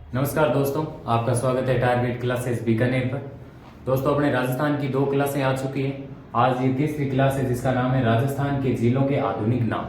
नमस्कार दोस्तों, आपका स्वागत है टारगेट क्लासेस बीकानेर पर। दोस्तों, अपने राजस्थान की 2 क्लासें आ चुकी हैं। आज ये तीसरी क्लास है जिसका नाम है राजस्थान के जिलों के आधुनिक नाम।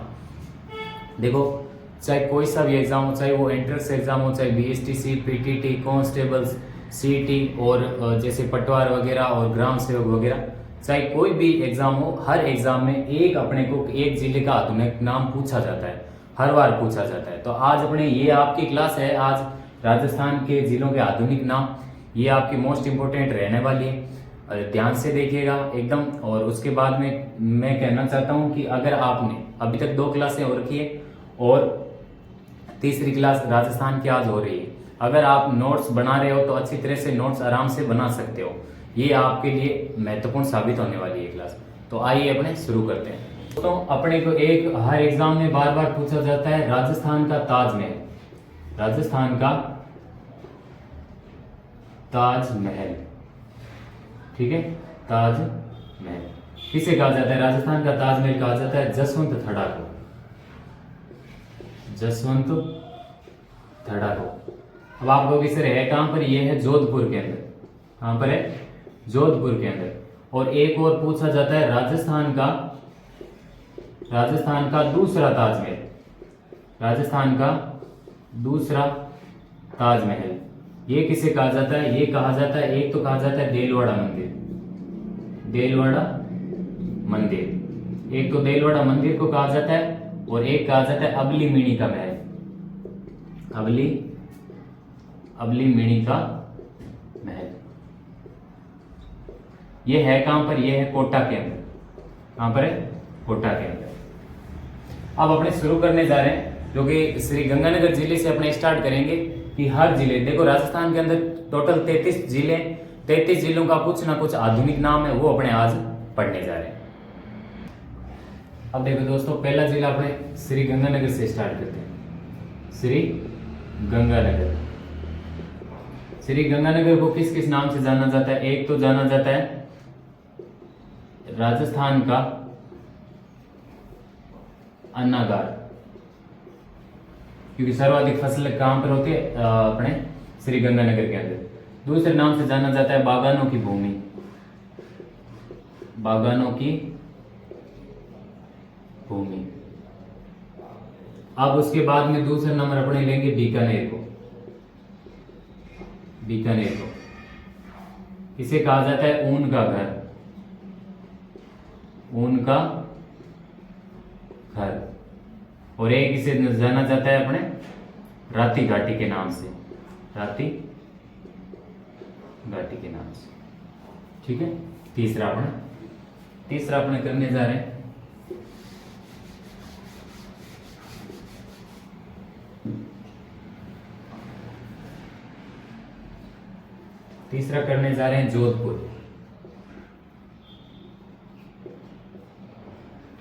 देखो, चाहे कोई सा भी एग्जाम हो, चाहे वो एंट्रेंस एग्जाम हो, चाहे बीएसटीसी, पीटीटी, कांस्टेबल्स, सीईटी और जैसे पटवार वगैरह और ग्राम सेवक वगैरह, चाहे कोई भी एग्जाम हो, हर एग्जाम में एक अपने को एक जिले का आधुनिक नाम पूछा जाता है, हर बार पूछा जाता है। तो आज अपने ये आपकी क्लास है, आज राजस्थान के जिलों के आधुनिक नाम। ये आपकी मोस्ट इंपोर्टेंट रहने वाली है, ध्यान से देखिएगा एकदम। और उसके बाद में मैं कहना चाहता हूँ कि अगर आपने अभी तक 2 क्लासें हो रखी है और तीसरी क्लास राजस्थान की आज हो रही है, अगर आप नोट्स बना रहे हो तो अच्छी तरह से नोट्स आराम से बना सकते हो। ये आपके लिए महत्वपूर्ण साबित होने वाली है क्लास। तो आइए अपने शुरू करते हैं। दोस्तों, अपने को एक हर एग्जाम में बार बार पूछा जाता है राजस्थान का ताजमहल। राजस्थान का ताजमहल, ठीक है, ताजमहल किसे कहा जाता है? राजस्थान का ताजमहल कहा जाता है जसवंत थड़ा को। जसवंत थड़ा को। अब आप लोग सर है कहां पर? ये है जोधपुर के अंदर। कहां पर है? जोधपुर के अंदर। और एक और पूछा जाता है राजस्थान का दूसरा ताजमहल। राजस्थान का दूसरा ताजमहल ये किसे कहा जाता है? ये कहा जाता है, एक तो कहा जाता है देलवाड़ा मंदिर। देलवाड़ा मंदिर, एक तो देलवाड़ा मंदिर को कहा जाता है और एक कहा जाता है अबली मिणी का महल। अबली मिणी का महल। ये है कहां पर? ये है कोटा के अंदर। कहां पर है? कोटा के अंदर। अब अपने शुरू करने जा रहे हैं, जो कि श्री गंगानगर जिले से अपने स्टार्ट करेंगे कि हर जिले, देखो राजस्थान के अंदर टोटल 33 जिले, 33 जिलों का कुछ ना कुछ आधुनिक नाम है, वो अपने आज पढ़ने जा रहे हैं। अब देखो दोस्तों, पहला जिला अपने श्री गंगानगर से स्टार्ट करते हैं। श्री गंगानगर। श्री गंगानगर को किस किस नाम से जाना जाता है? एक तो जाना जाता है राजस्थान का अन्नागार, क्योंकि सर्वाधिक फसल कहां पर होती है? अपने श्री गंगानगर के अंदर। दूसरे नाम से जाना जाता है बागानों की भूमि। बागानों की भूमि। अब उसके बाद में दूसरा नंबर अपने लेंगे बीकानेर को। बीकानेर को इसे कहा जाता है ऊन का घर। ऊन का घर। और एक इसे जाना जाता है अपने राती घाटी के नाम से। राती घाटी के नाम से, ठीक है। तीसरा अपने करने जा रहे हैं जोधपुर।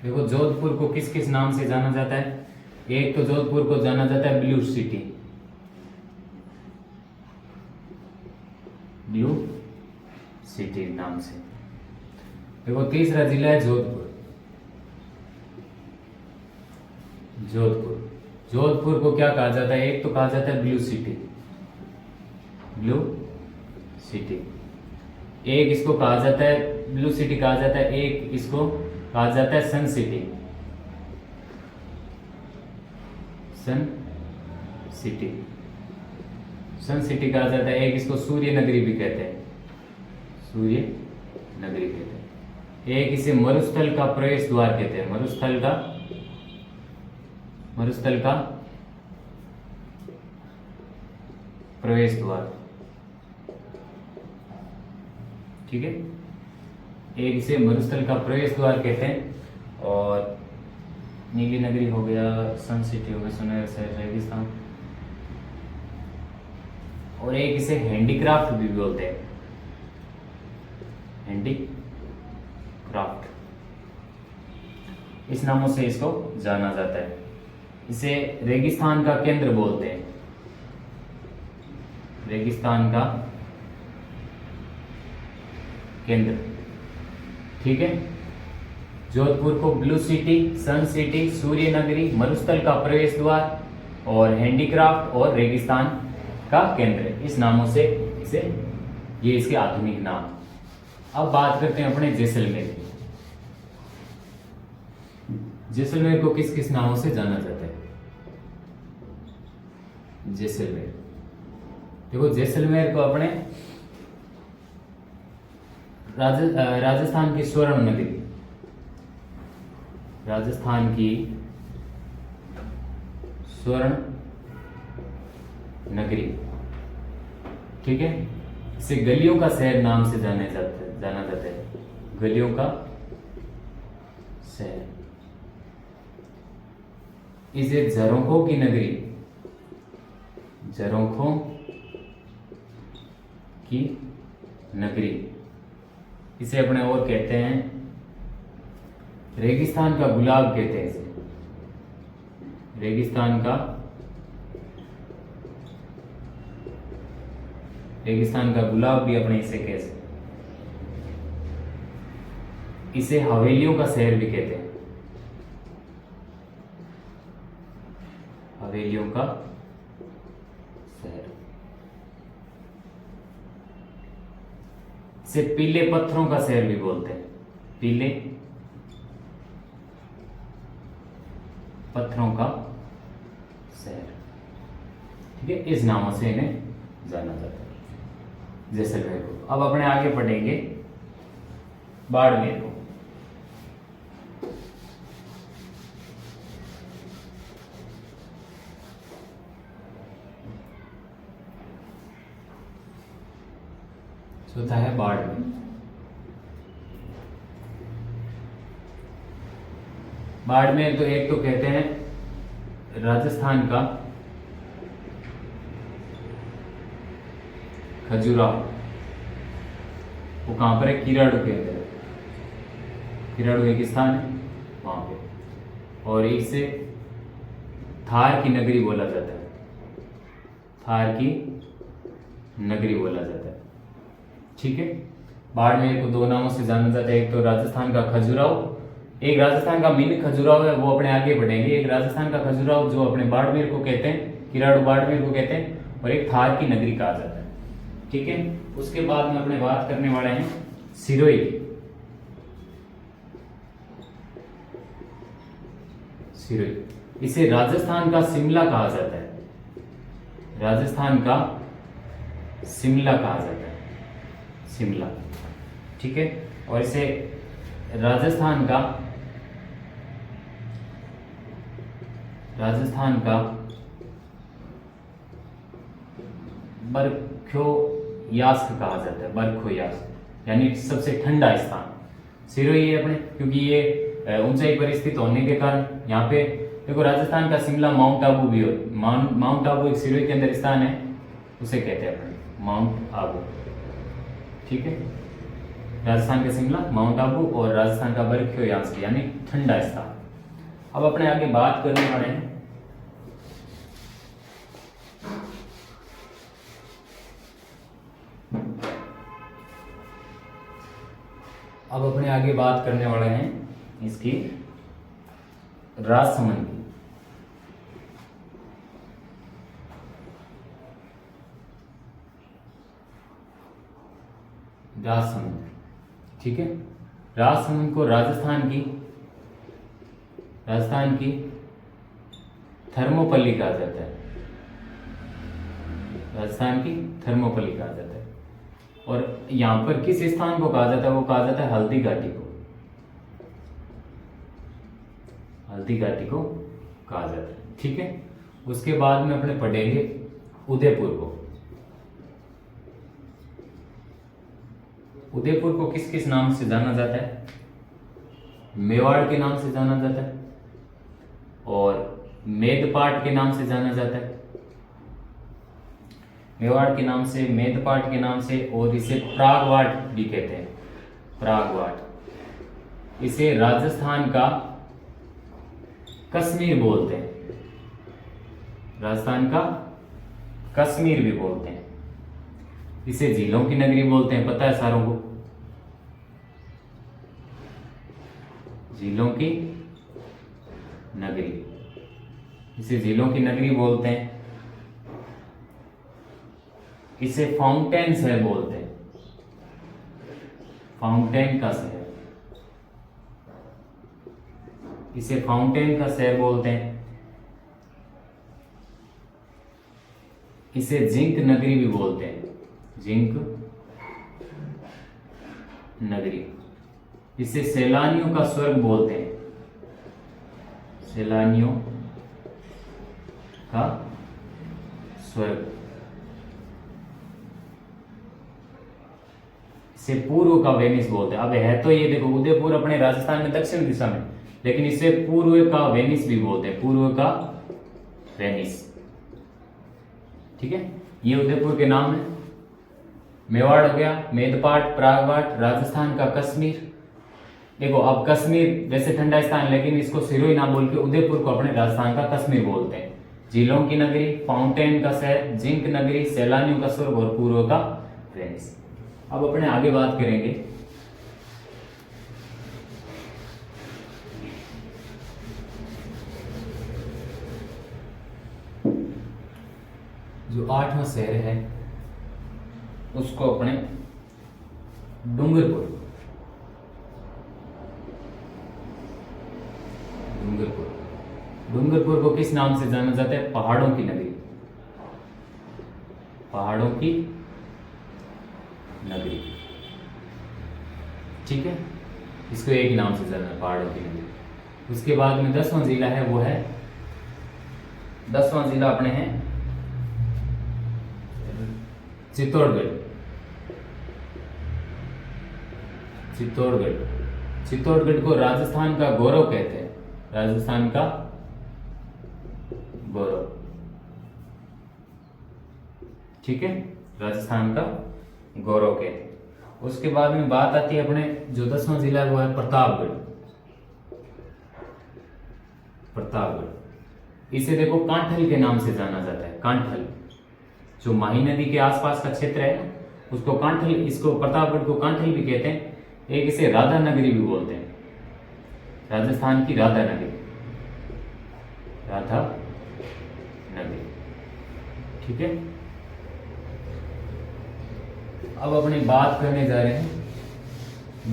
देखो, जोधपुर को किस किस नाम से जाना जाता है? एक तो जोधपुर को जाना जाता है ब्लू सिटी। ब्लू सिटी नाम से। देखो, तीसरा जिला है जोधपुर। जोधपुर को क्या कहा जाता है? एक तो कहा जाता है ब्लू सिटी। Blue city. एक इसको कहा जाता है ब्लू सिटी कहा जाता है, एक इसको कहा जाता है सन सिटी। सन सिटी कहा जाता है। एक इसको सूर्य नगरी भी कहते हैं। सूर्य नगरी कहते हैं। एक इसे मरुस्थल का प्रवेश द्वार कहते हैं। मरुस्थल का प्रवेश द्वार, ठीक है। एक इसे मरुस्थल का प्रवेश द्वार कहते हैं। और नीली नगरी हो गया, सन सिटी हो गया, सुनहरा शहर, रेगिस्तान। और एक इसे हैंडीक्राफ्ट भी बोलते हैं। हैंडीक्राफ्ट, इस नामों से इसको जाना जाता है। इसे रेगिस्तान का केंद्र बोलते हैं। रेगिस्तान का केंद्र, ठीक है। जोधपुर को ब्लू सिटी, सन सिटी, सूर्य नगरी, मरुस्थल का प्रवेश द्वार और हैंडीक्राफ्ट और रेगिस्तान का केंद्र है। इस नामों से इसे, ये इसके आधुनिक नाम। अब बात करते हैं अपने जैसलमेर की। जैसलमेर को किस किस नामों से जाना जाता है? जैसलमेर, देखो जैसलमेर को अपने राजस्थान की स्वर्ण नगरी, राजस्थान की स्वर्ण नगरी, ठीक है। इसे गलियों का शहर नाम से जाना जाता है, गलियों का शहर। इसे झरोखों की नगरी, झरोखों की नगरी, इसे अपने और कहते हैं रेगिस्तान का गुलाब कहते हैं इसे, रेगिस्तान का गुलाब भी अपने इसे कह सकते। इसे हवेलियों का शहर भी कहते हैं, हवेलियों का शहर। इसे पीले पत्थरों का शहर भी बोलते हैं, पीले पत्थरों का शहर, ठीक है। इस नामों से इन्हें जाना जाता है जैसलमेर को। अब अपने आगे पढ़ेंगे बाड़मेर को। चौथा है बाड़मेर। बाड़मेर तो एक तो कहते हैं राजस्थान का खजुराहो, वो कहां पर है? किराड़ू के अंदर है, किराड़ू एक स्थान है वहां पे। और इसे थार की नगरी बोला जाता है, थार की नगरी बोला जाता है, ठीक है। बाड़मेर को दो नामों से जाना जाता है, एक तो राजस्थान का खजुराहो, एक राजस्थान का मिनी खजुराहो है, वो अपने आगे बढ़ेंगे। एक राजस्थान का खजुराहो जो अपने बाड़मेर को कहते हैं, किराड़ू बाड़मेर को कहते हैं, और एक थार की नगरी कहा जाता है, ठीक है। उसके बाद में अपने बात करने वाले हैं सिरोही की। सिरोही, इसे राजस्थान का शिमला कहा जाता है, राजस्थान का शिमला कहा जाता है, शिमला, ठीक है। और इसे राजस्थान का बरखोयास्क कहा जाता है, बरखोयास्क यानी सबसे ठंडा स्थान सिरोही है अपने, क्योंकि ये ऊंचाई पर स्थित होने के कारण यहाँ पे देखो राजस्थान का शिमला माउंट आबू भी हो, माउंट आबू एक सिरोही के अंदर स्थान है, उसे कहते हैं अपने माउंट आबू, ठीक है। राजस्थान का शिमला, माउंट आबू और राजस्थान का बरखोयास्क यानी ठंडा स्थान। अब अपने आगे बात करने वाले हैं इसकी राजसमंद की। राजसमंद, ठीक है। राजसमंद को राजस्थान की थर्मोपल्ली कहा जाता है, राजस्थान की थर्मोपल्ली कहा जाता है। और यहां पर किस स्थान को कहा जाता है? वो कहा जाता है हल्दी घाटी को, हल्दी घाटी को कहा जाता है, ठीक है। उसके बाद में अपने पढ़ेंगे उदयपुर को। उदयपुर को किस किस नाम से जाना जाता है? मेवाड़ के नाम से जाना जाता है, और मेदपाट के नाम से जाना जाता है, मेवाड़ के नाम से, मेदपाट के नाम से, और इसे प्रागवाट भी कहते हैं, प्रागवाट। इसे राजस्थान का कश्मीर बोलते हैं, राजस्थान का कश्मीर भी बोलते हैं। इसे झीलों की नगरी बोलते हैं, पता है सारों को, झीलों की नगरी, इसे झीलों की नगरी बोलते हैं। इसे फाउंटेन शहर बोलते हैं, फाउंटेन का शहर, इसे फाउंटेन का शहर बोलते हैं। इसे जिंक नगरी भी बोलते हैं, जिंक नगरी। इसे सैलानियों का स्वर्ग बोलते हैं, सैलानियों का स्वर्ग। इसे पूर्व का वेनिस बोलते हैं। अब है तो ये देखो, उदयपुर अपने राजस्थान में दक्षिण दिशा में, लेकिन इसे पूर्व का वेनिस भी बोलते हैं, पूर्व का वेनिस। ठीक है, ये उदयपुर के नाम है। मेवाड़ हो गया, मेदपाट, प्रागवाट, राजस्थान का कश्मीर। देखो अब कश्मीर वैसे ठंडा स्थान, लेकिन इसको सिरोही ना बोल के उदयपुर को अपने राजस्थान का कश्मीर बोलते हैं। झीलों की नगरी, फाउंटेन का शहर, जिंक नगरी, सैलानियों का स्वर्ग और पूर्व का वेनिस। अब अपने आगे बात करेंगे जो 8वां शहर है उसको अपने डूंगरपुर, डूंगरपुर। डूंगरपुर को किस नाम से जाना जाता है? पहाड़ों की नगरी, पहाड़ों की नगरी। ठीक है, इसको एक ही नाम से जाना है, पहाड़ों की नगरी। उसके बाद में 10वां जिला है, वो है 10वां जिला अपने हैं चित्तौड़गढ़, चित्तौड़गढ़। चित्तौड़गढ़ को राजस्थान का गौरव कहते हैं, राजस्थान का गौरव। ठीक है, राजस्थान का गौरव कहते हैं। उसके बाद में बात आती है अपने जो 10वां जिला है वो है प्रतापगढ़, प्रतापगढ़। इसे देखो कांठल के नाम से जाना जाता है, कांठल। जो माही नदी के आसपास का क्षेत्र है ना, उसको कांठल, इसको प्रतापगढ़ को कांठल भी कहते हैं। एक इसे राधा नगरी भी बोलते हैं, राजस्थान की राधा नगरी, राधा नगरी। ठीक है, अब अपनी बात करने जा रहे हैं,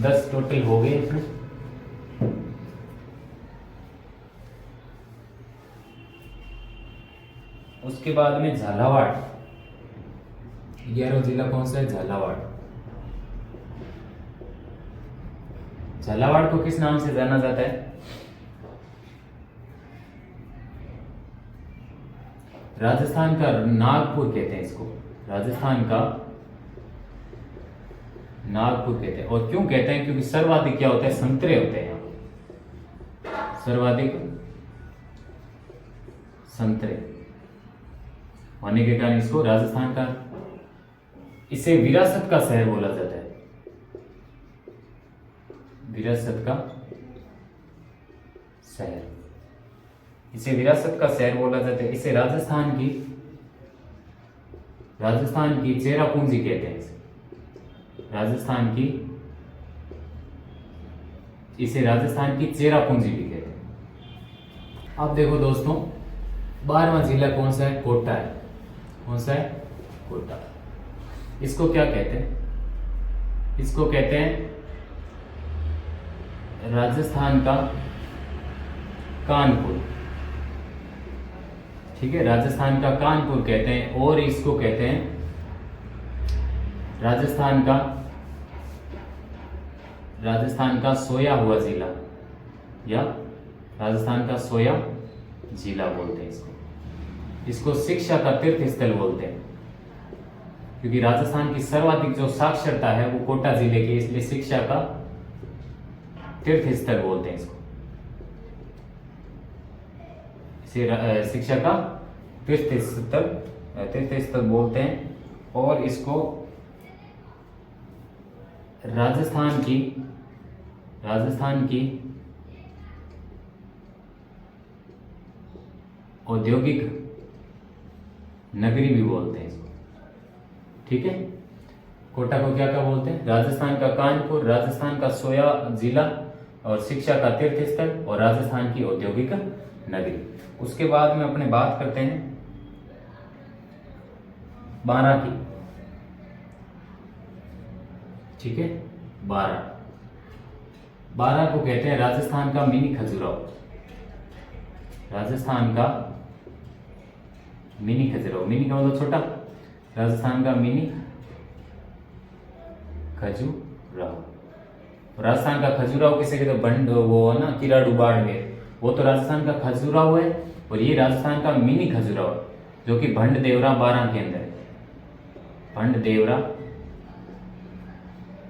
10 टोटल हो गए अपने। उसके बाद में झालावाड़, 11वां जिला कौन सा है? झालावाड़। झालावाड़ को किस नाम से जाना जाता है? राजस्थान का नागपुर कहते हैं इसको, राजस्थान का नागपुर कहते हैं। और क्यों कहते हैं? क्योंकि सर्वाधिक क्या होता है? संतरे होते हैं यहाँ, सर्वाधिक संतरे होने के कारण इसको राजस्थान का, इसे विरासत का शहर बोला जाता है, विरासत का शहर, इसे विरासत का शहर बोला जाता है। इसे राजस्थान की चेरापूंजी कहते हैं, राजस्थान की, इसे राजस्थान की चेरापूंजी भी कहते हैं। अब देखो दोस्तों, 12वां जिला कौन सा है? कोटा है। कौन सा है? कोटा। इसको क्या कहते हैं? इसको कहते हैं राजस्थान का कानपुर। ठीक है, राजस्थान का कानपुर कहते हैं। और इसको कहते हैं राजस्थान का सोया हुआ जिला, या राजस्थान का सोया जिला बोलते हैं इसको। इसको शिक्षा का तीर्थ स्थल बोलते हैं, क्योंकि राजस्थान की सर्वाधिक जो साक्षरता है वो कोटा जिले की, इसलिए शिक्षा का तीर्थ स्थल बोलते हैं इसको, इसे शिक्षा का तीर्थ स्थल बोलते हैं। और इसको राजस्थान की औद्योगिक नगरी भी बोलते हैं इसको। ठीक है, कोटा को क्या क्या बोलते हैं? राजस्थान का कानपुर, राजस्थान का सोया जिला और शिक्षा का तीर्थ स्थल, और राजस्थान की औद्योगिक नगरी। उसके बाद में अपने बात करते हैं 12 की। ठीक है। 12 12 को कहते हैं राजस्थान का मिनी खजुराहो। राजस्थान का मिनी खजुराहो, मिनी का मतलब छोटा, राजस्थान का मिनी खजुराहो। राजस्थान का खजुराहो किसे कहते हैं? बंड वो है ना, किराड़ू बाड़मेर, वो तो राजस्थान का खजुराहो है। और ये राजस्थान का मिनी खजुराहो जो कि भंड देवरा 12 के अंदर है। भंड देवरा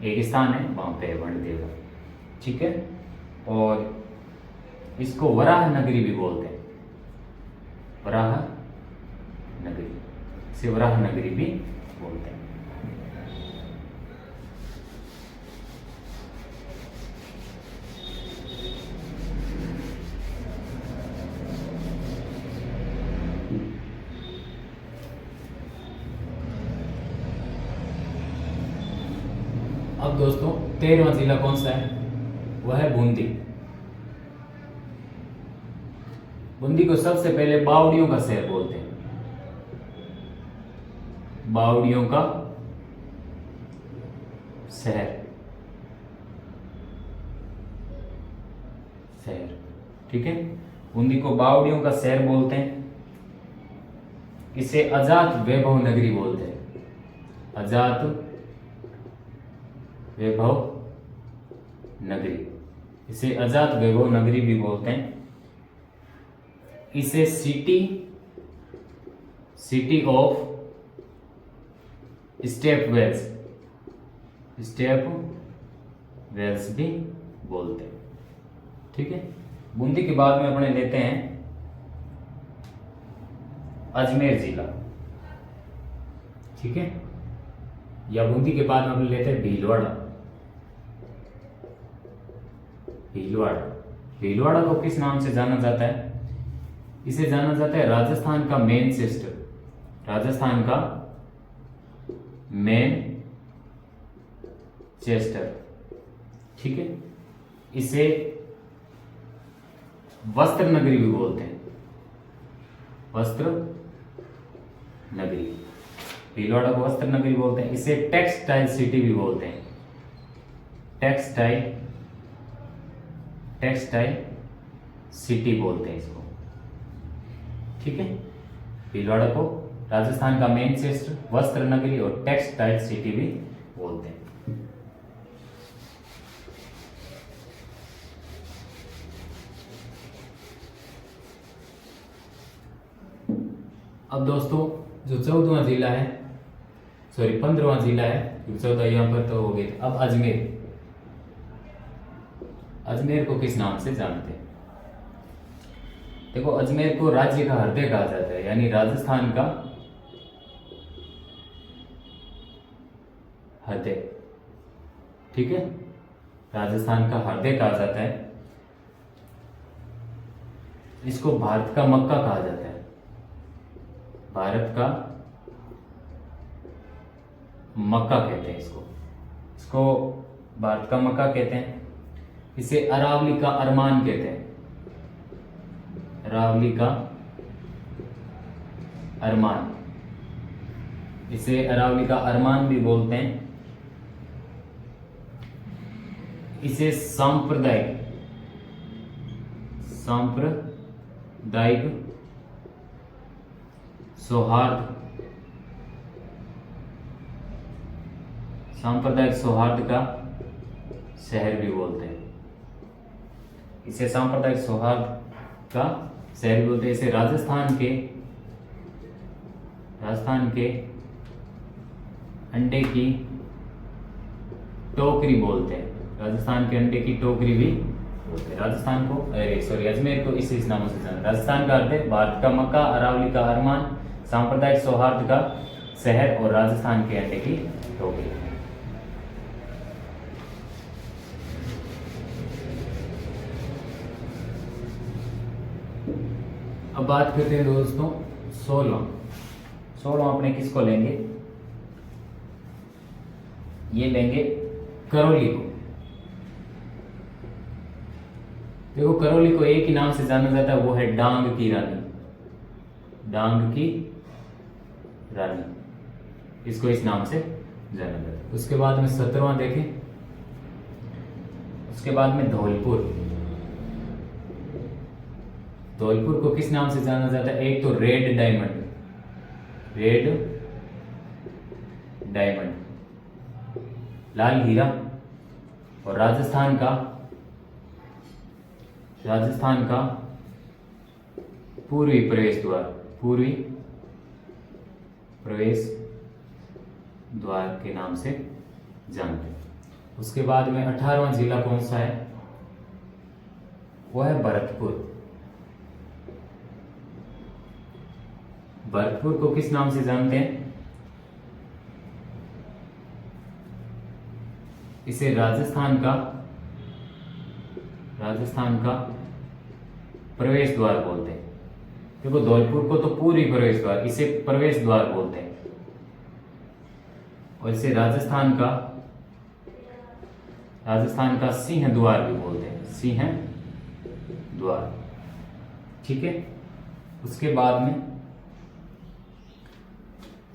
एक स्थान है, वहां पे है भंड देवरा, ठीक है। और इसको वराह नगरी भी बोलते हैं, वराह नगरी, इसे वराह नगरी भी बोलते हैं। अब दोस्तों 13वां जिला कौन सा है? वह है बूंदी। बूंदी को सबसे पहले बावड़ियों का शहर बोलते हैं, बावड़ियों का शहर, ठीक है। बूंदी को बावड़ियों का शहर बोलते हैं। इसे अजात वैभव नगरी बोलते हैं, अजात वैभव नगरी, इसे अजात वैभव नगरी भी बोलते हैं। इसे सिटी ऑफ स्टेप वेल्स भी बोलते हैं, ठीक है। बूंदी के बाद में अपने लेते हैं अजमेर जिला, ठीक है। या बूंदी के बाद में अपने लेते हैं भीलवाड़ा। भीलवाड़ा को किस नाम से जाना जाता है? इसे जाना जाता है राजस्थान का मैनचेस्टर, राजस्थान का मैनचेस्टर, ठीक है। इसे वस्त्र नगरी भी बोलते हैं, वस्त्र नगरी, भीलवाड़ा को वस्त्र नगरी बोलते हैं। इसे टेक्सटाइल सिटी भी बोलते हैं, टेक्सटाइल सिटी बोलते हैं इसको, ठीक है। भीलवाड़ा को राजस्थान का मैनचेस्टर, वस्त्र नगरी और टेक्सटाइल सिटी भी बोलते हैं। अब दोस्तों जो 14वां जिला है, सॉरी 15वां जिला है, 14 यहां पर तो हो गए। अब अजमेर को किस नाम से जानते हैं? देखो, अजमेर को राज्य का हृदय कहा जाता है, यानी राजस्थान का हृदय, ठीक है। राजस्थान का हृदय कहा जाता है। इसको भारत का मक्का कहा जाता है, भारत का मक्का कहते हैं इसको भारत का मक्का कहते हैं। इसे अरावली का अरमान कहते हैं, अरावली का अरमान, इसे अरावली का अरमान भी बोलते हैं। इसे सांप्रदायिक सौहार्द का शहर भी बोलते हैं, इसे सांप्रदायिक सौहार्द का शहर भी बोलते हैं। इसे राजस्थान के अंडे की टोकरी बोलते हैं, राजस्थान के अंडे की टोकरी भी बोलते हैं। राजस्थान को अजमेर को इस नामों से जाना, राजस्थान का अर्थ भारत का मक्का, अरावली का अरमान, सांप्रदायिक सौहार्द का शहर और राजस्थान के अंडे की टोकरी। अब बात करते हैं दोस्तों 16 अपने किसको लेंगे? ये लेंगे करौली को। देखो, करौली को एक ही नाम से जाना जाता है, वो है डांग की रानी, डांग की रानी, इसको इस नाम से जाना जाता है। उसके बाद में 17वां देखें, उसके बाद में धौलपुर। धौलपुर को किस नाम से जाना जाता है? एक तो रेड डायमंड, रेड डायमंड, लाल हीरा, और राजस्थान का पूर्वी प्रवेश द्वार, पूर्वी प्रवेश द्वार के नाम से जानते हैं। उसके बाद में 18वां जिला कौन सा है? वो है भरतपुर। भरतपुर को किस नाम से जानते हैं? इसे राजस्थान का प्रवेश द्वार बोलते हैं। देखो धौलपुर को तो पूर्वी प्रवेश द्वार, इसे प्रवेश द्वार बोलते हैं, और इसे राजस्थान का सिंह द्वार भी बोलते हैं, सिंह द्वार। ठीक है। उसके बाद में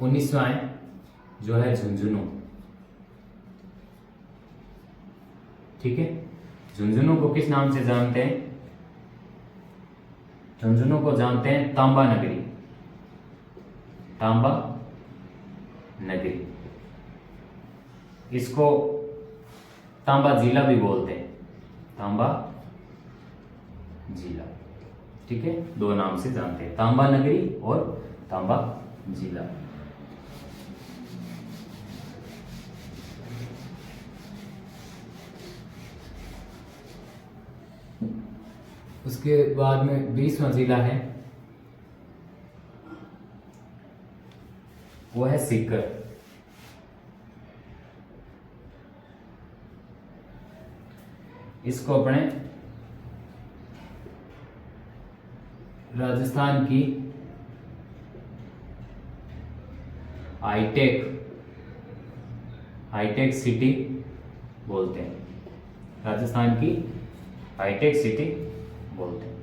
19वां है जो है झुंझुनू। ठीक है। झुंझुनू को किस नाम से जानते हैं? झुंझुनू को जानते हैं तांबा नगरी, तांबा नगरी। इसको तांबा जिला भी बोलते हैं, तांबा जिला। ठीक है, दो नाम से जानते हैं, तांबा नगरी और तांबा जिला। उसके बाद में 20वां जिला है, वो है सीकर। इसको अपने राजस्थान की हाईटेक सिटी बोलते हैं, राजस्थान की हाईटेक सिटी बोलते हैं।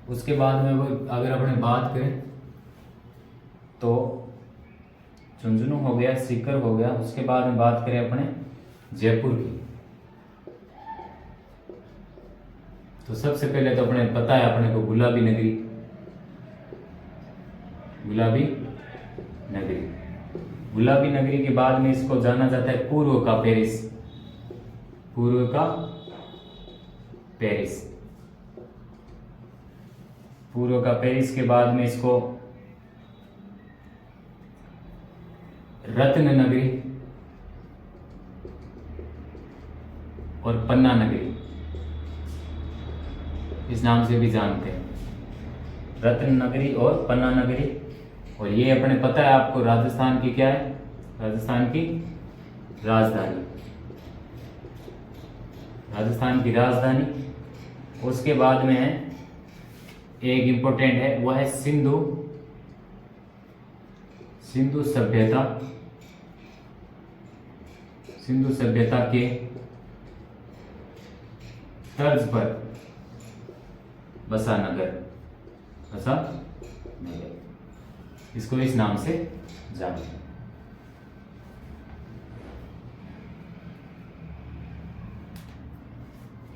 उसके बाद में वो अगर अपने बात करें तो झुंझुनू हो गया, सीकर हो गया। उसके बाद में बात करें अपने जयपुर की, तो सबसे पहले तो अपने पता है अपने को गुलाबी नगरी, गुलाबी नगरी। गुलाबी नगरी के बाद में इसको जाना जाता है पूर्व का पेरिस, पूर्व का पेरिस। पूर्व का पेरिस के बाद में इसको रत्न नगरी और पन्ना नगरी इस नाम से भी जानते हैं, रत्न नगरी और पन्ना नगरी। और ये अपने पता है आपको राजस्थान की क्या है? राजस्थान की राजधानी, राजस्थान की राजधानी। उसके बाद में है एक इंपॉर्टेंट है, वो है सिंधु सभ्यता, सिंधु सभ्यता के तर्ज पर बसा नगर, इसको इस नाम से जानते हैं।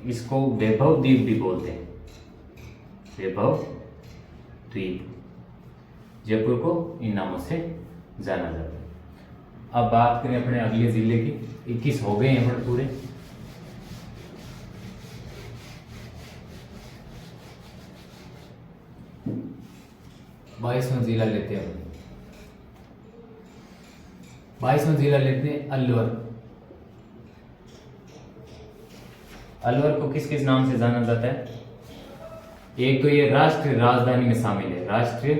इसको वैभव द्वीप भी बोलते हैं, वैभव द्वीप। जयपुर को इन नामों से जाना जाता है। अब बात करें अपने अगले जिले की, 21 हो गए हैं पूरे। बाईसवां जिला लेते हैं, 22वां जिला लेते हैं अलवर। अलवर को किस किस नाम से जाना जाता है? एक तो ये राष्ट्रीय राजधानी में शामिल है, राष्ट्रीय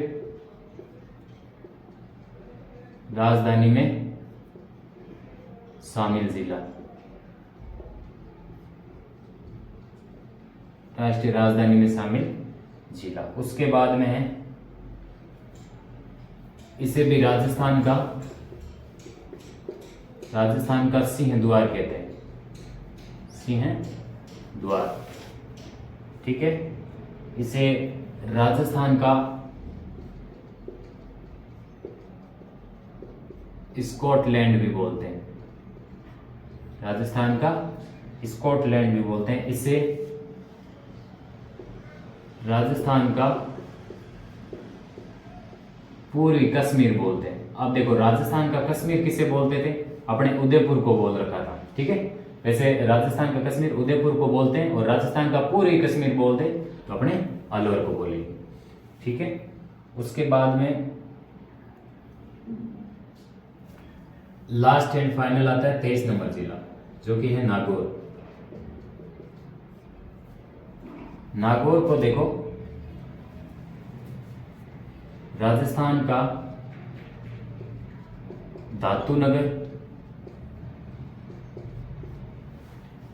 राजधानी में शामिल जिला, राष्ट्रीय राजधानी में शामिल जिला। उसके बाद में है, इसे भी राजस्थान का सिंह द्वार कहते हैं, सिंह द्वार। ठीक है। इसे राजस्थान का स्कॉटलैंड भी बोलते हैं, राजस्थान का स्कॉटलैंड भी बोलते हैं। इसे राजस्थान का पूर्वी कश्मीर बोलते हैं। अब देखो राजस्थान का कश्मीर किसे बोलते थे, अपने उदयपुर को बोल रखा था, ठीक है। वैसे राजस्थान का कश्मीर उदयपुर को बोलते हैं, और राजस्थान का पूर्वी कश्मीर बोलते तो अपने अलवर को बोलेंगे, ठीक है। उसके बाद में लास्ट एंड फाइनल आता है 23 नंबर जिला, जो कि है नागौर। नागौर को देखो राजस्थान का धातु नगर,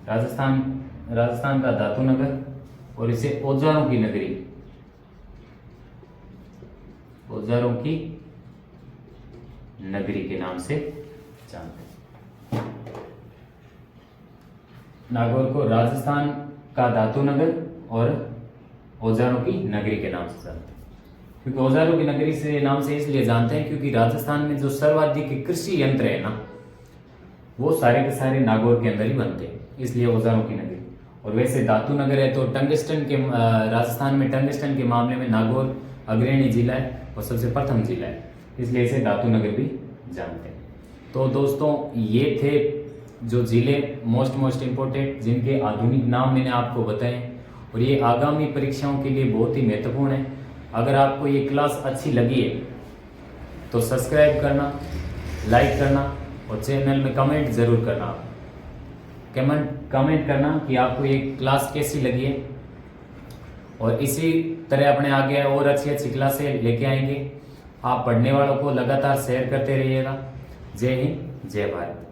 राजस्थान का धातु नगर, और इसे औजारों की नगरी, औजारों की नगरी के नाम से जानते हैं। नागौर को राजस्थान का धातु नगर और औजारों की नगरी के नाम से जानते हैं। क्योंकि औजारों की नगरी से नाम से इसलिए जानते हैं क्योंकि राजस्थान में जो सर्वाधिक कृषि यंत्र है ना, वो सारे के सारे नागौर के अंदर ही बनते हैं, इसलिए औजारों की नगरी। और वैसे धातु नगर है तो टंगस्टन के राजस्थान में टंगस्टन के मामले में नागौर अग्रणी जिला है और सबसे प्रथम जिला है, इसलिए इसे धातु नगर भी जानते हैं। तो दोस्तों ये थे जो जिले मोस्ट इम्पोर्टेंट जिनके आधुनिक नाम मैंने आपको बताए, और ये आगामी परीक्षाओं के लिए बहुत ही महत्वपूर्ण है। अगर आपको ये क्लास अच्छी लगी है तो सब्सक्राइब करना, लाइक करना, और चैनल में कमेंट जरूर करना। कमेंट करना कि आपको ये क्लास कैसी लगी है, और इसी तरह अपने आगे और अच्छी क्लासें लेके आएंगे। आप पढ़ने वालों को लगातार शेयर करते रहिएगा। जय हिंद, जय भारत।